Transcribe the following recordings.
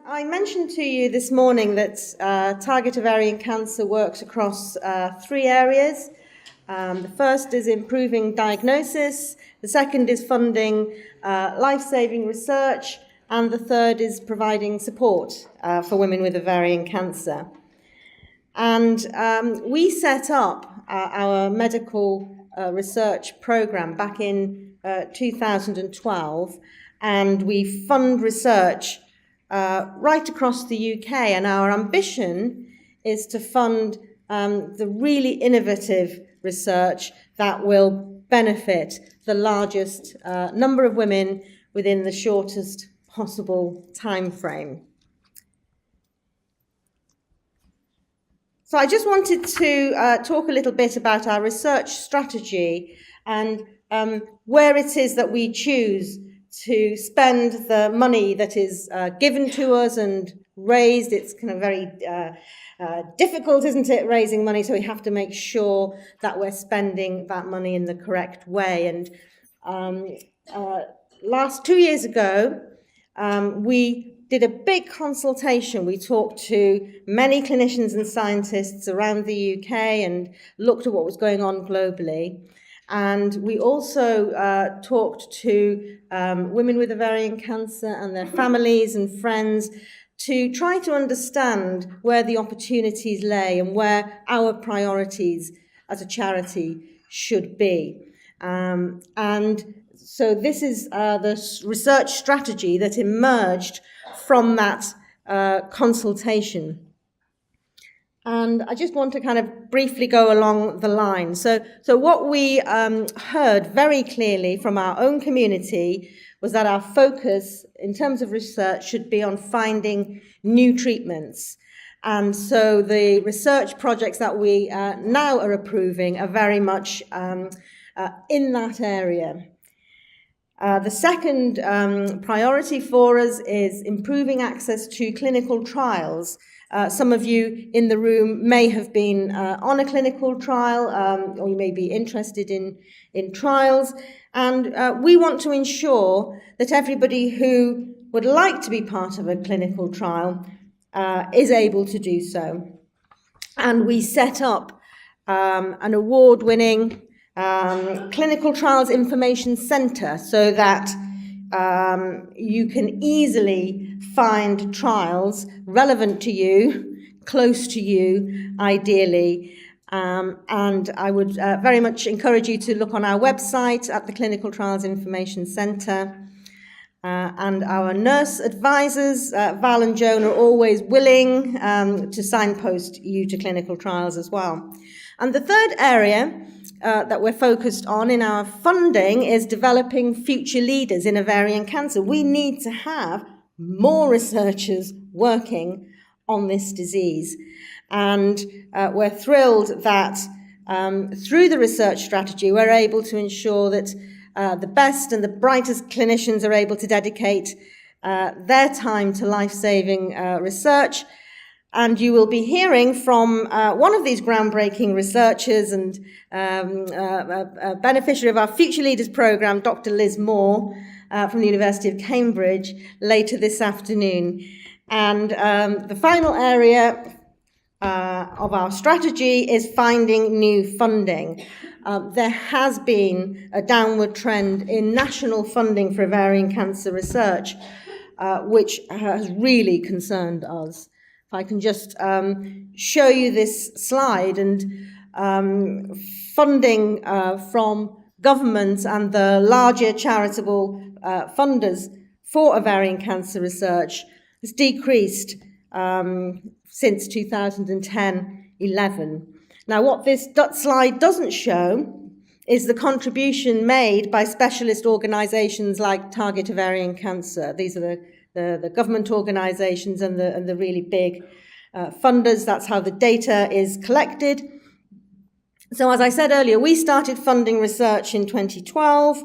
I mentioned to you this morning that target ovarian cancer works across three areas. The first is improving diagnosis, the second is funding life-saving research, and the third is providing support for women with ovarian cancer. And we set up our medical research program back in 2012, and we fund research right across the UK, and our ambition is to fund the really innovative research that will benefit the largest number of women within the shortest possible time frame. So I just wanted to talk a little bit about our research strategy and where it is that we choose to spend the money that is given to us and raised. It's kind of very difficult, isn't it, raising money? So we have to make sure that we're spending that money in the correct way. And 2 years ago, we did a big consultation. We talked to many clinicians and scientists around the UK and looked at what was going on globally. And we also talked to women with ovarian cancer and their families and friends to try to understand where the opportunities lay and where our priorities as a charity should be. And so this is the research strategy that emerged from that consultation. And I just want to kind of briefly go along the line. So what we heard very clearly from our own community was that our focus in terms of research should be on finding new treatments. And so the research projects that we now are approving are very much in that area. The second priority for us is improving access to clinical trials. Some of you in the room may have been on a clinical trial, or you may be interested in trials. And we want to ensure that everybody who would like to be part of a clinical trial is able to do so. And we set up an award-winning clinical trials information centre so that you can easily find trials relevant to you, close to you, ideally. And I would very much encourage you to look on our website at the Clinical Trials Information Centre. And our nurse advisors, Val and Joan, are always willing to signpost you to clinical trials as well. And the third area that we're focused on in our funding is developing future leaders in ovarian cancer. We need to have more researchers working on this disease. And we're thrilled that through the research strategy, we're able to ensure that the best and the brightest clinicians are able to dedicate their time to life-saving research. And you will be hearing from one of these groundbreaking researchers and a beneficiary of our Future Leaders programme, Dr. Liz Moore from the University of Cambridge, later this afternoon. And the final area of our strategy is finding new funding. There has been a downward trend in national funding for ovarian cancer research, which has really concerned us. If I can just show you this slide, and funding from government and the larger charitable funders for ovarian cancer research has decreased since 2010-11. Now, what this slide doesn't show is the contribution made by specialist organisations like Target Ovarian Cancer. These are the government organisations and the really big funders. That's how the data is collected. So as I said earlier, we started funding research in 2012.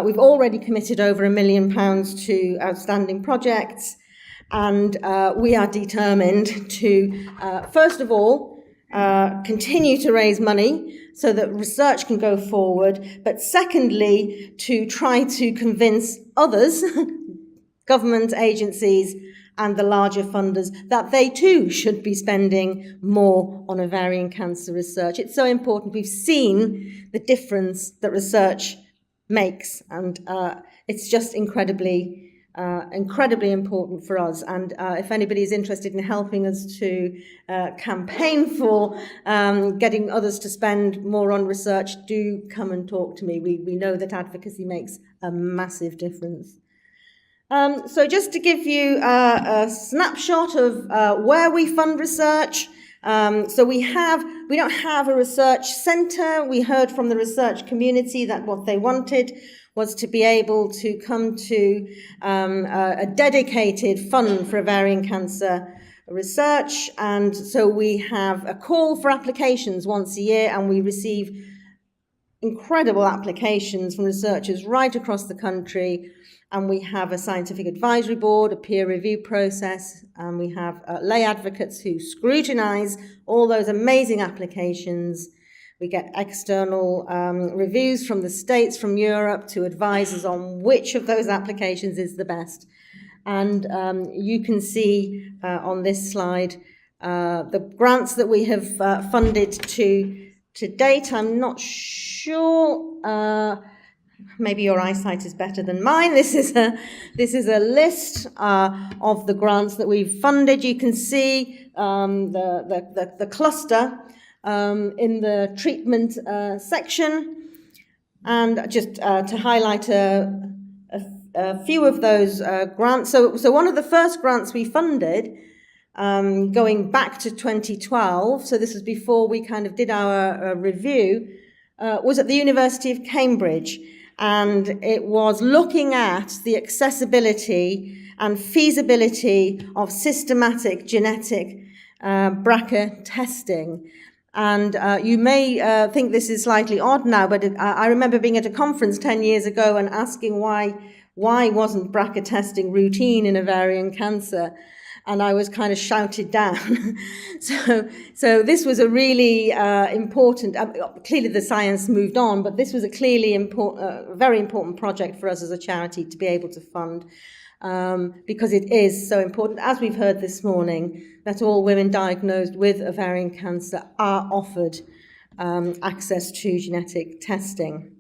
We've already committed over £1 million to outstanding projects. And we are determined to, first of all, continue to raise money so that research can go forward, but secondly, to try to convince others, government agencies and the larger funders that they too should be spending more on ovarian cancer research. It's so important. We've seen the difference that research makes, and it's just incredibly important for us. And if anybody is interested in helping us to campaign for getting others to spend more on research, do come and talk to me. We know that advocacy makes a massive difference. So just to give you a snapshot of where we fund research. So we don't have a research centre. We heard from the research community that what they wanted was to be able to come to a dedicated fund for ovarian cancer research. And so we have a call for applications once a year, and we receive incredible applications from researchers right across the country. And we have a scientific advisory board, a peer review process, and we have lay advocates who scrutinise all those amazing applications. We get external reviews from the States, from Europe, to advise us on which of those applications is the best. And you can see on this slide the grants that we have funded to date. I'm not sure. Maybe your eyesight is better than mine. This is a list of the grants that we've funded. You can see the cluster in the treatment section, and just to highlight a few of those grants. So one of the first grants we funded, going back to 2012, so this was before we kind of did our review, was at the University of Cambridge. And it was looking at the accessibility and feasibility of systematic genetic BRCA testing. And you may think this is slightly odd now, but I remember being at a conference 10 years ago and asking why wasn't BRCA testing routine in ovarian cancer? And I was kind of shouted down. So this was a really important, clearly the science moved on, but this was a clearly very important project for us as a charity to be able to fund, because it is so important, as we've heard this morning, that all women diagnosed with ovarian cancer are offered access to genetic testing.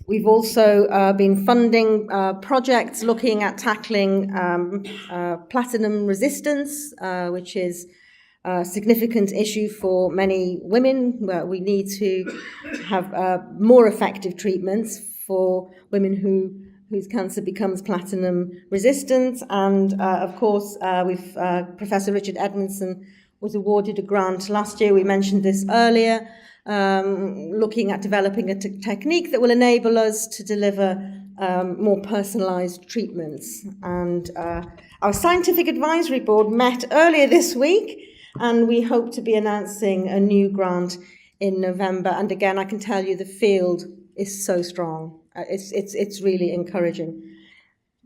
We've also been funding projects looking at tackling platinum resistance, which is a significant issue for many women. We need to have more effective treatments for women whose cancer becomes platinum resistant. And of course, Professor Richard Edmondson was awarded a grant last year. We mentioned this earlier. Looking at developing a technique that will enable us to deliver more personalised treatments. And our scientific advisory board met earlier this week, and we hope to be announcing a new grant in November. And again, I can tell you the field is so strong. It's really encouraging.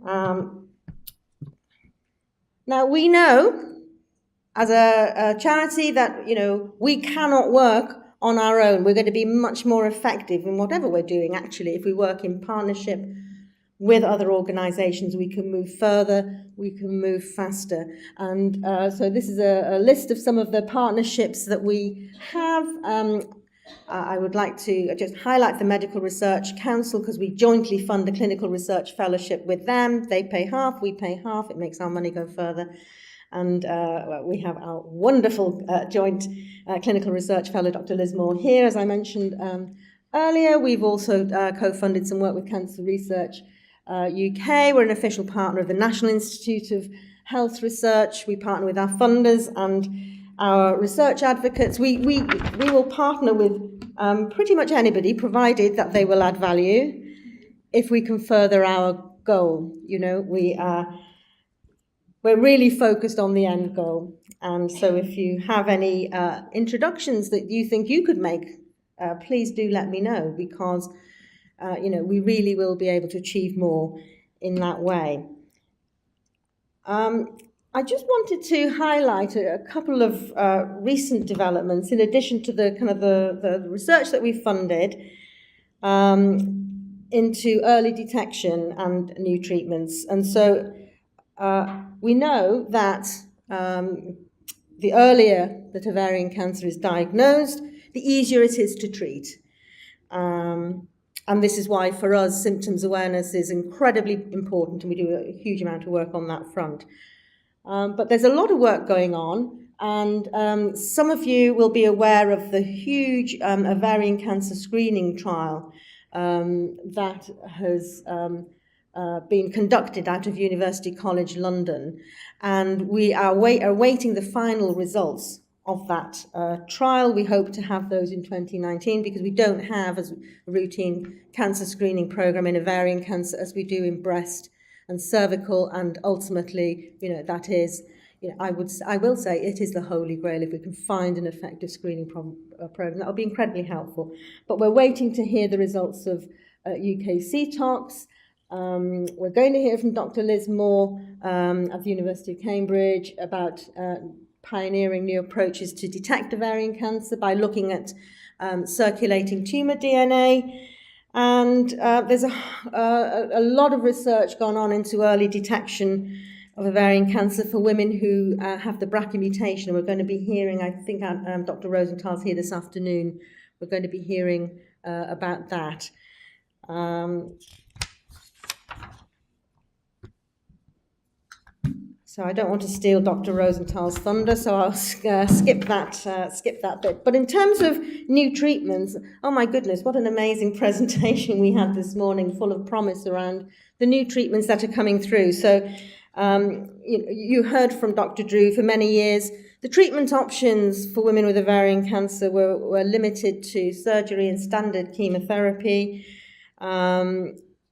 Now, we know as a charity that, we cannot work on our own. We're going to be much more effective in whatever we're doing, actually. If we work in partnership with other organisations, we can move further, we can move faster. And so this is a list of some of the partnerships that we have. I would like to just highlight the Medical Research Council, because we jointly fund a clinical research fellowship with them. They pay half, we pay half. It makes our money go further. And we have our wonderful joint clinical research fellow, Dr. Liz Moore, here, as I mentioned earlier. We've also co-funded some work with Cancer Research UK. We're an official partner of the National Institute of Health Research. We partner with our funders and our research advocates. We will partner with pretty much anybody, provided that they will add value, if we can further our goal. We're really focused on the end goal. And so if you have any introductions that you think you could make, please do let me know, because, we really will be able to achieve more in that way. I just wanted to highlight a couple of recent developments in addition to the kind of the research that we funded. into early detection and new treatments. And so we know that the earlier that ovarian cancer is diagnosed, the easier it is to treat. And this is why, for us, symptoms awareness is incredibly important, and we do a huge amount of work on that front. But there's a lot of work going on, and some of you will be aware of the huge ovarian cancer screening trial that has been conducted out of University College London, and we are awaiting the final results of that trial. We hope to have those in 2019, because we don't have as a routine cancer screening program in ovarian cancer as we do in breast and cervical, and ultimately, that is, I will say it is the holy grail. If we can find an effective screening program, that will be incredibly helpful. But we're waiting to hear the results of UK CTOX. We're going to hear from Dr. Liz Moore at the University of Cambridge about pioneering new approaches to detect ovarian cancer by looking at circulating tumour DNA. And there's a lot of research gone on into early detection of ovarian cancer for women who have the BRCA mutation. We're going to be hearing, I think Dr. Rosenthal's here this afternoon, we're going to be hearing about that. So I don't want to steal Dr. Rosenthal's thunder, so I'll skip that bit. But in terms of new treatments, oh my goodness, what an amazing presentation we had this morning, full of promise around the new treatments that are coming through. So you heard from Dr. Drew. For many years, the treatment options for women with ovarian cancer were limited to surgery and standard chemotherapy.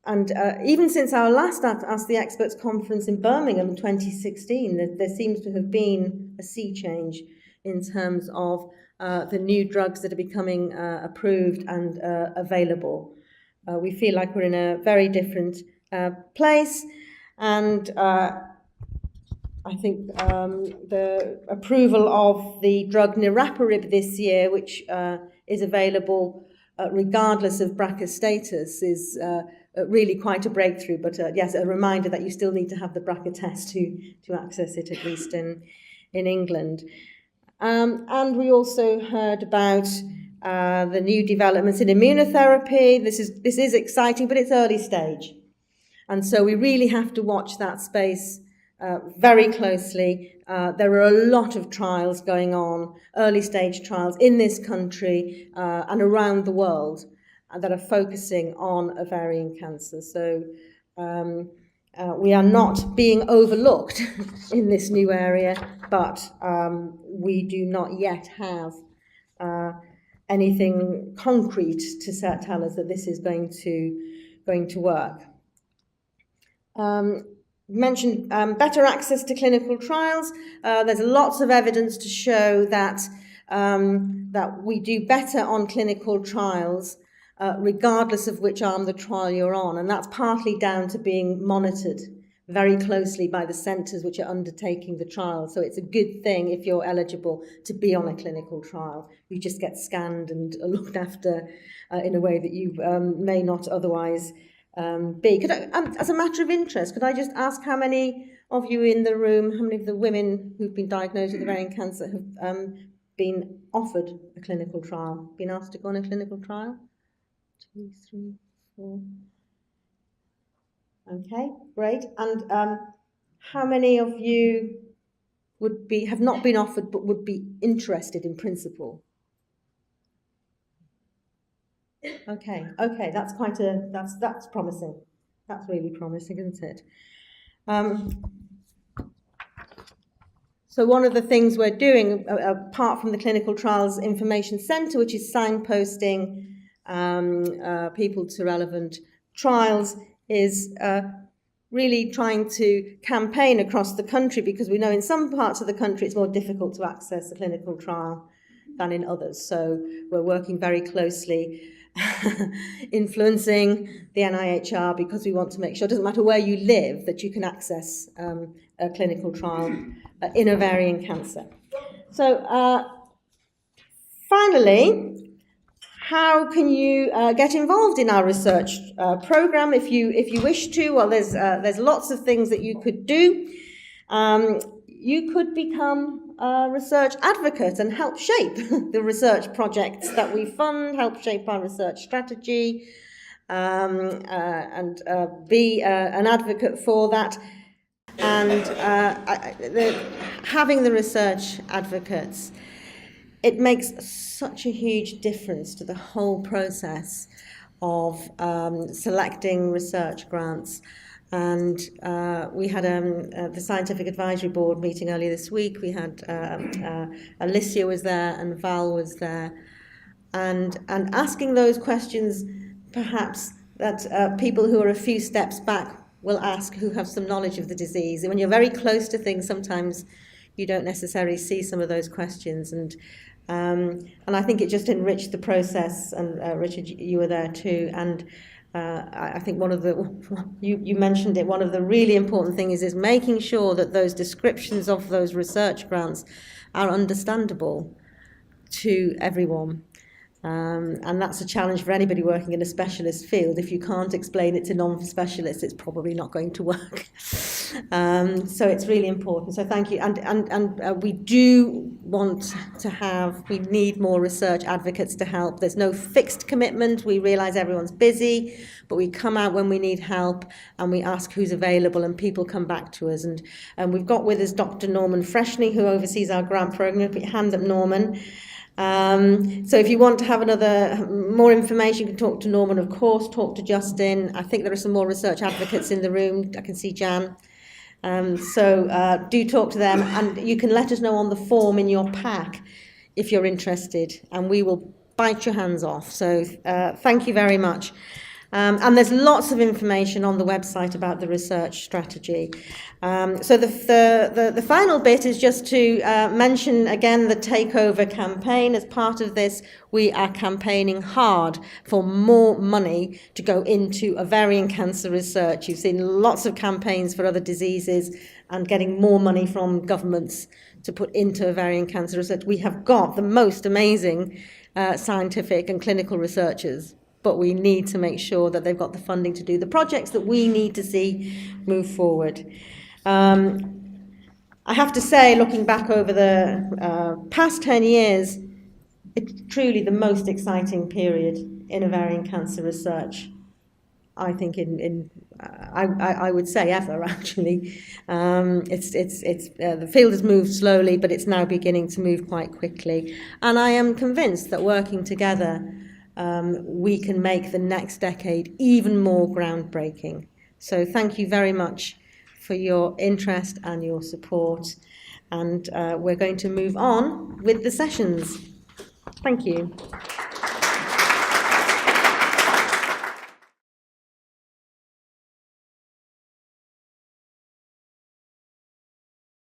And even since our last Ask the Experts conference in Birmingham in 2016, there seems to have been a sea change in terms of the new drugs that are becoming approved and available. We feel like we're in a very different place, and I think the approval of the drug niraparib this year, which is available regardless of BRCA status, is really quite a breakthrough. But yes, a reminder that you still need to have the BRCA test to access it, at least in England. And we also heard about the new developments in immunotherapy. This is exciting, but it's early stage. And so we really have to watch that space very closely. There are a lot of trials going on, early stage trials in this country and around the world that are focusing on ovarian cancer. So we are not being overlooked in this new area, but we do not yet have anything concrete to tell us that this is going to work. Mentioned better access to clinical trials. There's lots of evidence to show that we do better on clinical trials regardless of which arm the trial you're on, and that's partly down to being monitored very closely by the centres which are undertaking the trial. So it's a good thing if you're eligible to be on a clinical trial. You just get scanned and looked after in a way that you may not otherwise be. Could I, as a matter of interest, could I just ask how many of you in the room, how many of the women who've been diagnosed with ovarian cancer have been offered a clinical trial, been asked to go on a clinical trial? 2, 3, 4. Okay, great. And how many of you have not been offered but would be interested in principle? Okay, that's that's promising. That's really promising, isn't it? So one of the things we're doing, apart from the Clinical Trials Information Centre, which is signposting people to relevant trials, is really trying to campaign across the country, because we know in some parts of the country it's more difficult to access a clinical trial than in others. So we're working very closely, influencing the NIHR, because we want to make sure it doesn't matter where you live, that you can access a clinical trial in ovarian cancer. So finally, how can you get involved in our research program if you wish to? Well, there's lots of things that you could do. You could become a research advocate and help shape the research projects that we fund, help shape our research strategy, and be an advocate for that. And having the research advocates, it makes such a huge difference to the whole process of selecting research grants. And we had the Scientific Advisory Board meeting earlier this week. We had Alicia was there and Val was there. And asking those questions, perhaps, that people who are a few steps back will ask, who have some knowledge of the disease. And when you're very close to things, sometimes you don't necessarily see some of those questions. And I think it just enriched the process. And Richard, you were there too. And I think one of the, you mentioned it, one of the really important things is making sure that those descriptions of those research grants are understandable to everyone. And that's a challenge for anybody working in a specialist field. If you can't explain it to non-specialists, it's probably not going to work. So it's really important. So thank you. And we do want to have, we need more research advocates to help. There's no fixed commitment. We realise everyone's busy, but we come out when we need help and we ask who's available and people come back to us. And we've got with us Dr. Norman Freshney, who oversees our grant programme. Put your hand up, Norman. So if you want to have more information, you can talk to Norman, of course, talk to Justin. I think there are some more research advocates in the room. I can see Jan. So do talk to them, and you can let us know on the form in your pack if you're interested, and we will bite your hands off. So thank you very much. And there's lots of information on the website about the research strategy. So the final bit is just to mention again the takeover campaign. As part of this, we are campaigning hard for more money to go into ovarian cancer research. You've seen lots of campaigns for other diseases and getting more money from governments to put into ovarian cancer research. We have got the most amazing scientific and clinical researchers, but we need to make sure that they've got the funding to do the projects that we need to see move forward. I have to say, looking back over the past 10 years, it's truly the most exciting period in ovarian cancer research, I think, I would say ever, actually. The field has moved slowly, but it's now beginning to move quite quickly. And I am convinced that working together, we can make the next decade even more groundbreaking. So thank you very much for your interest and your support. And we're going to move on with the sessions. Thank you.